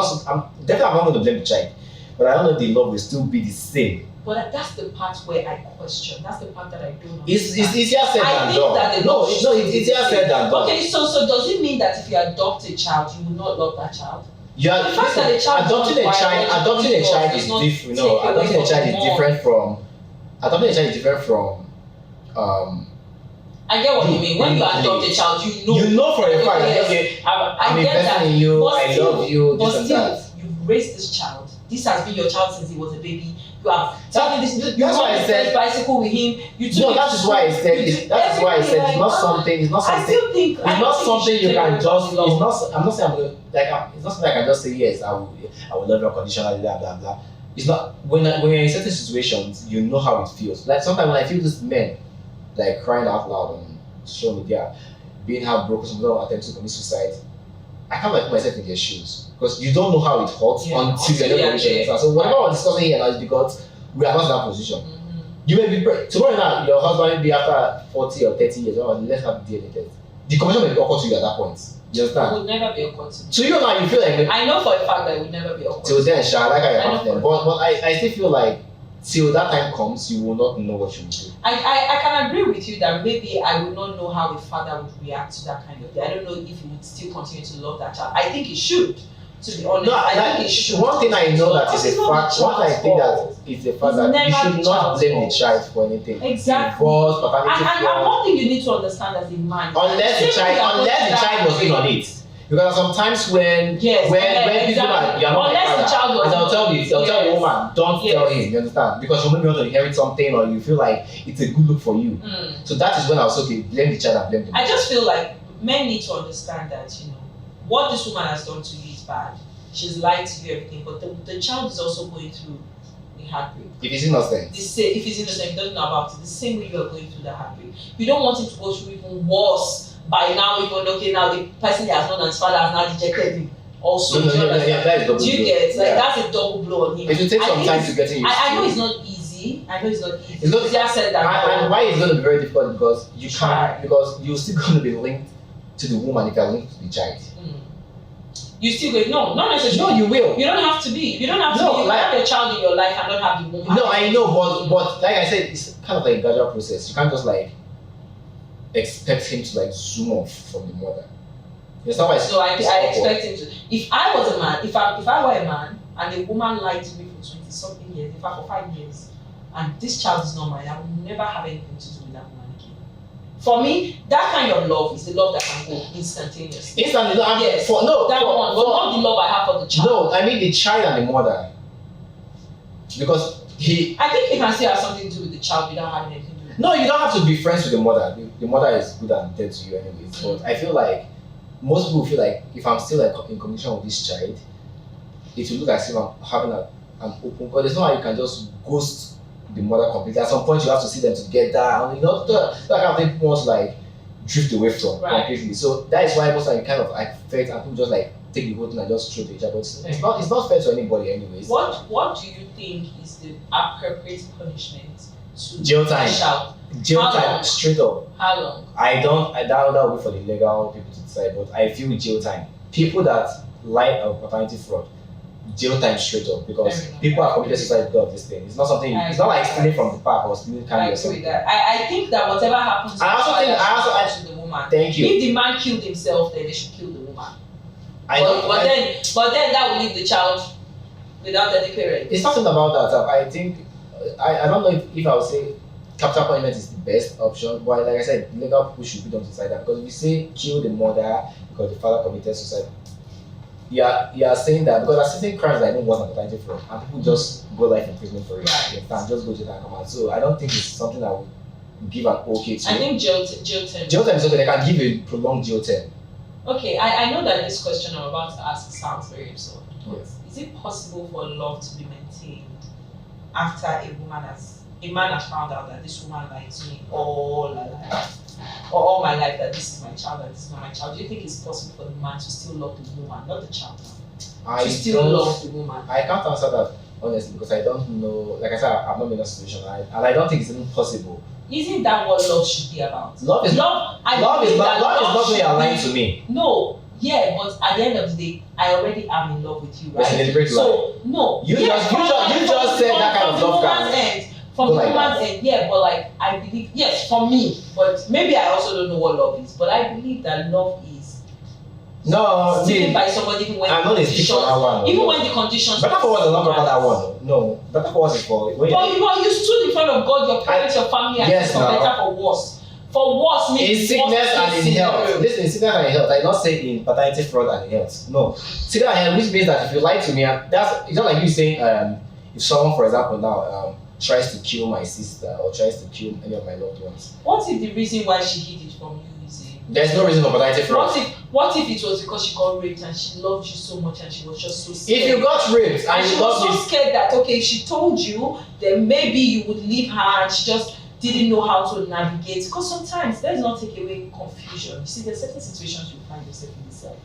definitely not going to blame the child. But I don't know if the love will still be the same. But that's the part where I question. That's the part that I don't know. It's easier said than done. It's easier said than done. Okay, so does it mean that if you adopt a child, you will not love that child? Adopting a child is different. No, adopting a child is different from. I get what you mean. When you adopt a child, you know for a fact that I'm investing in you. I love you. This and that. You've raised this child. This has been your child since he was a baby. You have taken this. You why I said bicycle with him. That is why I said it's not something. It's not something. I still think it's not something you can just. It's not. I'm not saying it's not something I can just say yes. I will love you unconditionally. Blah blah blah. It's not when you're in certain situations, you know how it feels. Like sometimes when I feel these men crying out loud on social media, being heartbroken, some of them attempt to commit suicide. I can't like put myself in their shoes because you don't know how it hurts until you're in a position. So whatever we're discussing here now is because we are not in that position. You may be tomorrow now, your husband will be after 40 or 30 years, or let's have DNA test. The conversation may be awkward to you at that point. You understand? It would never be awkward to me. So you now you feel like I know for a fact that it would never be awkward. Till then, Sha, like I have them. for But I still feel like till that time comes, you will not know what you will do. I can agree with you that maybe I would not know how a father would react to that kind of thing. I don't know if he would still continue to love that child. I think he should. To be honest, No, I think it should. one thing I know that is a fact. One thing I think that is a fact that you should not blame the child for anything. Exactly. Divorce, paternity, and one thing you need to understand as a man, unless the child was in on it. Because sometimes when people are you're not unless a the child was, they'll tell the woman, don't tell him. You understand? Because you maybe want to inherit something, or you feel like it's a good look for you. So that is when I was okay. Blame the child and blame the man. I just feel like men need to understand that what this woman has done to you is bad. She's lied to you, everything, but the child is also going through the heartbreak. If he's innocent. If he's innocent, he doesn't know about it. The same way you are going through the heartbreak. You don't want him to go through even worse by now, even okay, now the person he has known as father has now rejected him. Also, that is double do you get that's a double blow on him. It will take some time to get in. I know it's not easy. It's not easier said than done. And why it's going to be very difficult because you can't, because you're still going to be linked to the woman if you're linked to the child. You still go, no, not necessarily. No, you will. You don't have to be. You don't have to be. You can have a child in your life and not have the woman. No, I know, but like I said, it's kind of like a gradual process. You can't just like expect him to like zoom off from the mother. You understand why? So I expect him to. If I was a man, if I were a man and a woman lied to me for 20 something years, in fact for 5 years, and this child is not mine, I would never have anything to do with that woman again. For me, that kind of love is the love that can go instantaneously. Instantly, no, yes, but not the love I have for the child. No, I mean the child and the mother. Because I think it can still have something to do with the child without having anything to do with it. No, you don't have to be friends with the mother. The mother is good and dead to you anyways. But I feel like most people feel like if I'm still like in communication with this child, it will look as if I'm having an open. But there's no how you can just ghost the mother completely. At some point, you have to see them together, and that kind of thing people want to like drift away from completely. So that is why most of the kind of like faith and people just like take the whole thing and just throw to each other. But it's not fair to anybody, anyways. What do you think is the appropriate punishment to jail time? Jail time, straight up. How long? I that will be for the legal people to decide, but I feel jail time. People that lie about paternity fraud, jail time straight up, because people have committed suicide because of this thing. It's not something. It's not like stealing from the park or stealing candy or something. I think that whatever happens, to the woman. Thank you. If the man killed himself, then they should kill the woman. But then that will leave the child without any parent. It's nothing about that. I think I don't know if I would say capital punishment is the best option, but like I said, legal people should be done to decide that, because if you say kill the mother because the father committed suicide, you are saying that because there are certain crimes that I don't want paternity fraud, and people just go life imprisonment for it, and just go to that and come out. So I don't think it's something that would give an okay to. I think jail term. Jail term is okay. They can give a prolonged jail term. Okay, I know that this question I'm about to ask sounds very absurd. Yes. Is it possible for love to be maintained after a man has found out that this woman lied to me all her life, or all my life, that this is my child and this is not my child? Do you think it's possible for the man to still love the woman, not the child? To still love the woman? I can't answer that honestly, because I don't know. Like I said, I've not been in that situation, and I don't think it's even possible. Isn't that what love should be about? Love is not really aligned to me. No, yeah, but at the end of the day, I already am in love with you, right? So no, you just said that kind of love can. From the woman's end, yeah, but like I believe, yes, for me, but maybe I also don't know what love is, but I believe that love is sticking by somebody even when when the conditions. Better for what the love about that one. No, better for what is for. But you stood in front of God, your parents, your family, and for better for worse. For worse means in sickness and in health. Listen, in sickness and in health. I not say in paternity fraud and in health. No, sickness and health, which means that if you lie to me, it's not like you saying if someone, for example, now tries to kill my sister or tries to kill any of my loved ones. What if the reason why she hid it from you is there's no reason for paternity fraud. What if it was because she got raped and she loved you so much and she was just so scared? If you got raped and she was so scared that if she told you, then maybe you would leave her and she just didn't know how to navigate. Because sometimes let's not take away confusion. You see, there's certain situations you find yourself in yourself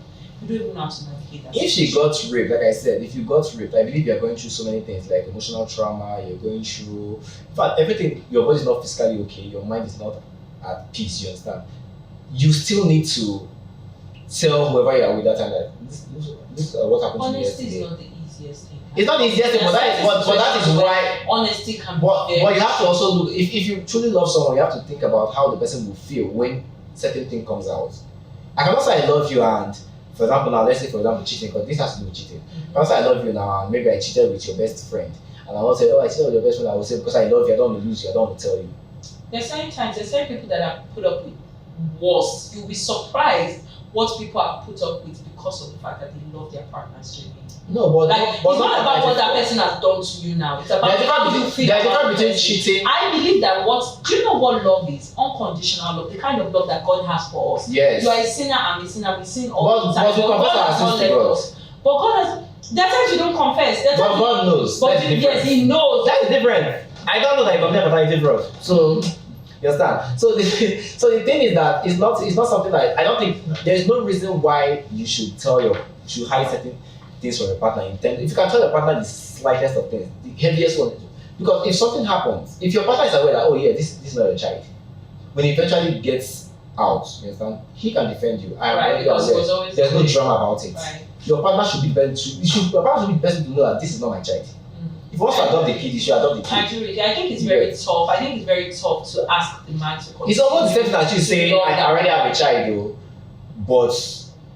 you don't even know how to navigate that If she situation. got raped, like I said, if you got raped, I believe you're going through so many things like emotional trauma, you're going through, in fact, everything, your body is not physically okay, your mind is not at peace, you understand? You still need to tell whoever you are with that time that this what happened to me Honesty is yesterday. not the easiest thing. It's not the easiest thing, but that is why. Honesty can be But very you have to also look, if you truly love someone, you have to think about how the person will feel when certain thing comes out. I cannot say I love you and, for example, now let's say for example cheating, because this has to do with cheating. I cannot say I love you now and maybe I cheated with your best friend, and I will say, oh, I cheated with your best friend. I will say because I love you, I don't want to lose you, I don't want to tell you. There's certain people that have put up with worse. You'll be surprised what people have put up with because of the fact that they love their partners genuinely. No, but Like, it's not about what that person has done to you now. It's about how you feel. There's a about difference the between person. cheating. I believe that do you know what love is? Unconditional love, the kind of love that God has for us. Yes. You are a sinner, I'm a sinner, we sin all the time. But we confess our sins to God. But God has, there are times you don't confess. But God knows. But That's the difference. yes, He knows. That's different. I don't know that you compare paternity fraud. So you understand? So the thing is that it's not something that I don't think there's no reason why you should hide certain things from your partner. If you can tell your partner the slightest of things, the heaviest one, because if something happens, if your partner is aware that, oh yeah, this is not your child, when he eventually gets out, you understand, he can defend you. Right, because it was always there's no drama about it. Right. Your partner should be the best. Your partner should be the best to know that this is not my child. If you want to adopt the kid, you should adopt the I kid. agree with you. I think it's very tough. I think it's very tough to ask the man to continue. It's almost the same thing as you saying, I already have a child though, but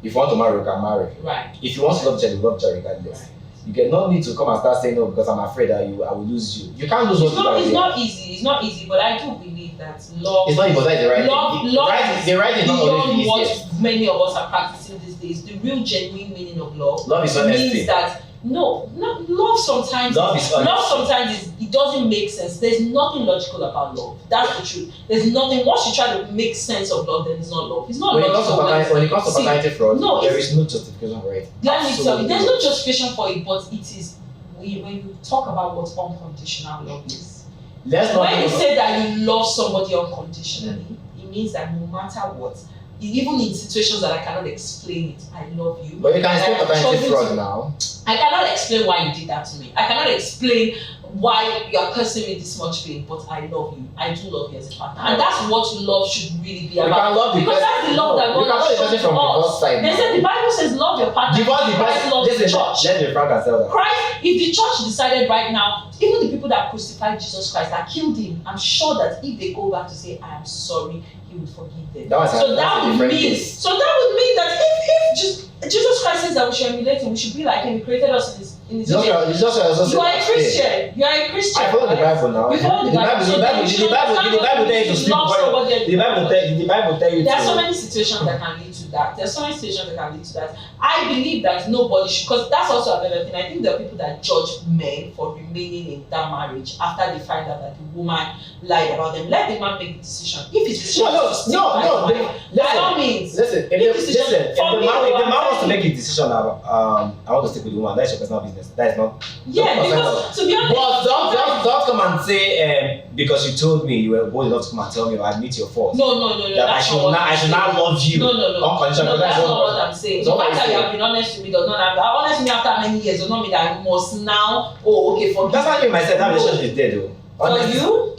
if you want to marry, you can marry. Right. If you want to love the child, you love the child regardless. Right. You get no need to come and start saying no because I'm afraid that I will lose you. You can't lose It's what not, you it's are. not easy. It's not easy, but I do believe that love. It's not even that the right Love, thing. love The right thing is not always beyond the what easiest. many of us are practicing these days. The real genuine meaning of love. Love is honesty. Means that love sometimes. Love is honesty. Love sometimes it doesn't make sense. There's nothing logical about love. That's the truth. There's nothing. Once you try to make sense of love, then it's not love. It's not When it logical. comes to paternity fraud, no, there is no justification for it. Let me tell you, Absolutely there's not. no justification for it, but it is when you talk about what unconditional love is. Let's not When you even- say that you love somebody unconditionally, it means that no matter what, even in situations that I cannot explain it, I love you. But you can explain I have paternity chosen fraud to- now. I cannot explain why you did that to me. I cannot explain why you are causing me this much pain, but I love you. I do love you as a partner. And that's what love should really be You about. can love the Because person. that's the love that You God can love has the person shown from to the us. first side. They say the Bible says love your partner. Divorce the Christ person. loves the Listen, church. let's be frank and tell that. Christ, if the church decided right now, even the people that crucified Jesus Christ, that killed him, I'm sure that if they go back to say, I am sorry, he would forgive them. That's So a that would different mean, case. that if Jesus Christ says that we should emulate him, we should be like him, he created us in his image. You are a Christian. You are a Christian. I follow the Bible now. You follow the Bible. The Bible tell you to sleep before. The Bible tell you There are so to. many situations that can lead to that. There are so many situations that can lead to that. I believe that nobody should, because that's also another thing. I think there are people that judge men for remaining in that marriage after they find out that the woman lied about them. Let the man make the decision. If his decision is to stick by the wife, by all means. Listen, if the man wants to make a decision about I want to stick with the woman, that's your personal business. That is not. Yeah, because to be honest, But don't come and say because you told me you were bold enough to come and tell me or admit your fault. no. That I should not love you. No. Unconditionally. No, that's not what I'm saying. The So what fact that you you say? have been honest to me does not have honest me after many years does not mean that I must now. Oh, okay, forgive. That's not me myself. That No. relationship is dead though. For you,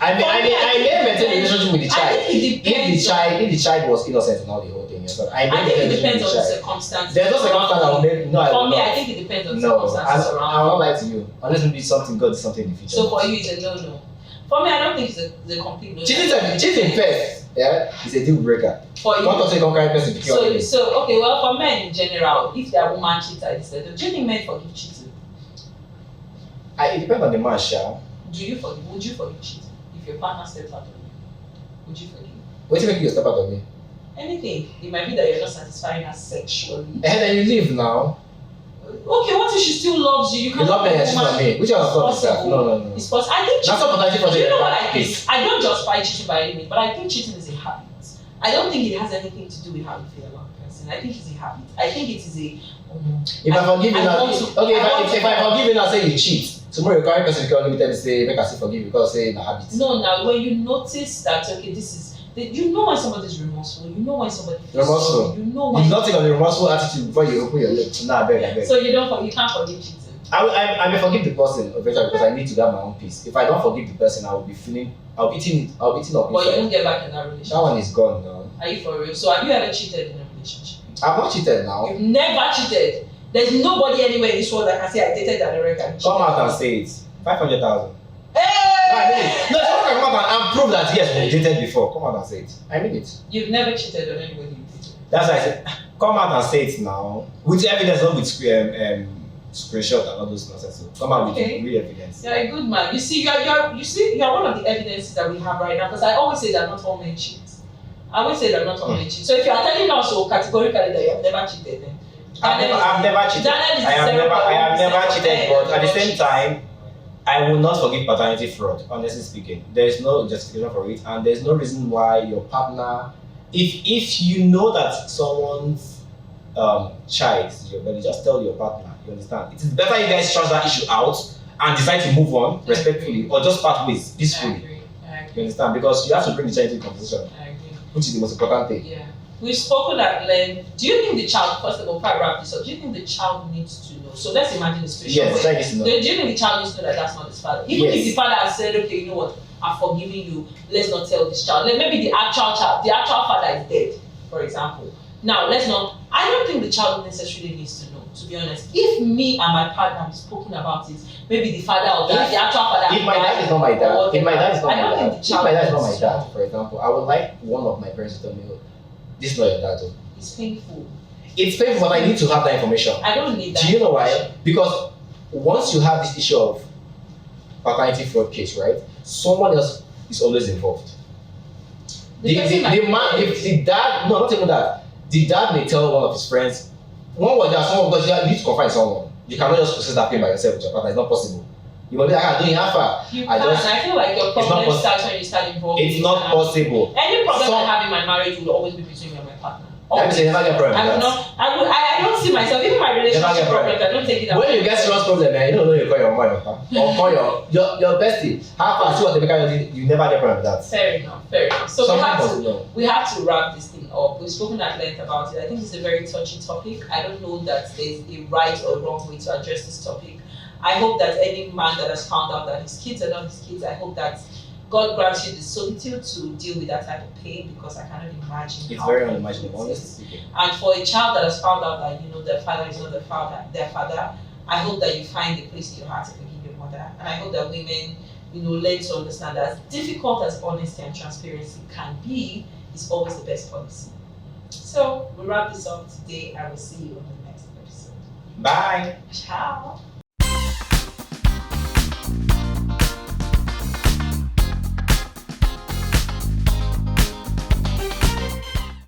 I may maintain a relationship with the I child. think it depends. If the child was innocent and all the whole thing, yes, I I think it depends on the child. circumstances. There's no circumstance that will make no. I For will me, not. I think it depends on the No, circumstances I will around. not lie to you. Unless maybe something God is something in the future. So for you, it's a no. For me, I don't think it's a complete no. Cheating first, yeah, is a deal breaker. For you. Don't say conquering person to kill me. So okay, well, for men in general, if their woman cheats, do you think men forgive cheating? It depends on the man, sha. Do you forgive? Would you forgive cheating if your partner steps out on you? Would you forgive? What do you make you step out of me? Anything. It might be that you're not satisfying her sexually. And then you leave now. Okay, what if she still loves you? You You can't love me and she's woman. not me. Which one is Possible. No. It's possible. I think That's cheating. not potential for Do you know what I the think? case. I don't justify cheating by any means, but I think cheating is a habit. I don't think it has anything to do with how you feel about a person. I think it's a habit. I think it is a. If I forgive you I now, want to- okay, I if I forgive you now, say you cheat. Tomorrow, your current person can only tell me say make I still forgive you because say na habit. No, now when you notice that okay, You know when somebody's remorseful. You know when somebody feels Remorseful. sorry. You know You when. do not take on the remorseful attitude before you open your lips. Nah, I beg. So you can't forgive cheating. I may forgive the person eventually because I need to get my own peace. If I don't forgive the person, I'll be eating up But you inside. won't get back in that relationship. That one is gone now. Are you for real? So have you ever cheated in a relationship? I've not cheated now. You've never cheated. There's nobody anywhere in this world that can say I dated that Regha. Come out and say it. 500,000. Hey! No, I mean it. No, someone can come out and prove that yes, we dated before. Come out and say it. I mean it. You've never cheated on anybody you dated. That's why I said, come out and say it now. With evidence, not with screenshot and all those nonsense. So come out with real evidence. You're a good man. You see, you're one of the evidences that we have right now. Because I always say that not all men cheat. I always say that not all men cheat. So if you are telling us so categorically that you have never cheated, then I've never cheated. I have never cheated, but at the same time, I will not forgive paternity fraud, honestly speaking. There is no justification for it, and there's no reason why your partner, if you know that someone's child is your belly, just tell your partner. You understand? It is better you guys trash that issue out and decide to move on respectfully, or just part ways peacefully. I agree. You understand? Because you have to bring the child into the conversation, I agree. which is the most important thing. Yeah. We've spoken at length. Do you think the child, first of all, before I wrap this up, do you think the child needs to know? So let's imagine the situation. Yes, the child needs to know. Do you think the child needs to know that that's not his father? Even if the father has said, okay, you know what, I'm forgiving you, let's not tell this child. Like maybe the actual father is dead, for example. Now, I don't think the child necessarily needs to know, to be honest. If me and my partner have spoken about it, maybe the father or the actual father. If my dad is not my dad, if my dad is not my dad, if my dad is not my dad, for example, I would like one of my parents to tell me, oh, this is not your dad. It's painful. It's painful, but I need to have that information. I don't need that. Do you know why? Because once you have this issue of paternity fraud case, right, someone else is always involved. The dad, no, not even that. The dad may tell one of his friends, because you need to confide in someone. You cannot just process that pain by yourself with your partner. It's not possible. You must be like, I'm doing half far. I feel like your problem starts when you start involving. It's not possible. Any problem I have in my marriage will always be between me and my partner. That means you never get problem. I don't see myself, even my relationship problems, I don't take it out. When you get serious problem, you don't know you call your mom or call your bestie. How far, see what you never get problem with that. Fair enough. So we have to wrap this thing up. We've spoken at length about it. I think it's a very touchy topic. I don't know that there's a right or wrong way to address this topic. I hope that any man that has found out that his kids are not his kids, I hope that God grants you the solitude to deal with that type of pain, because I cannot imagine. It's very unimaginable, honestly speaking. And for a child that has found out that their father is not their father, I hope that you find a place in your heart to forgive your mother. And I hope that women, learn to understand that as difficult as honesty and transparency can be, is always the best policy. So we wrap this up today. I will see you on the next episode. Bye. Ciao.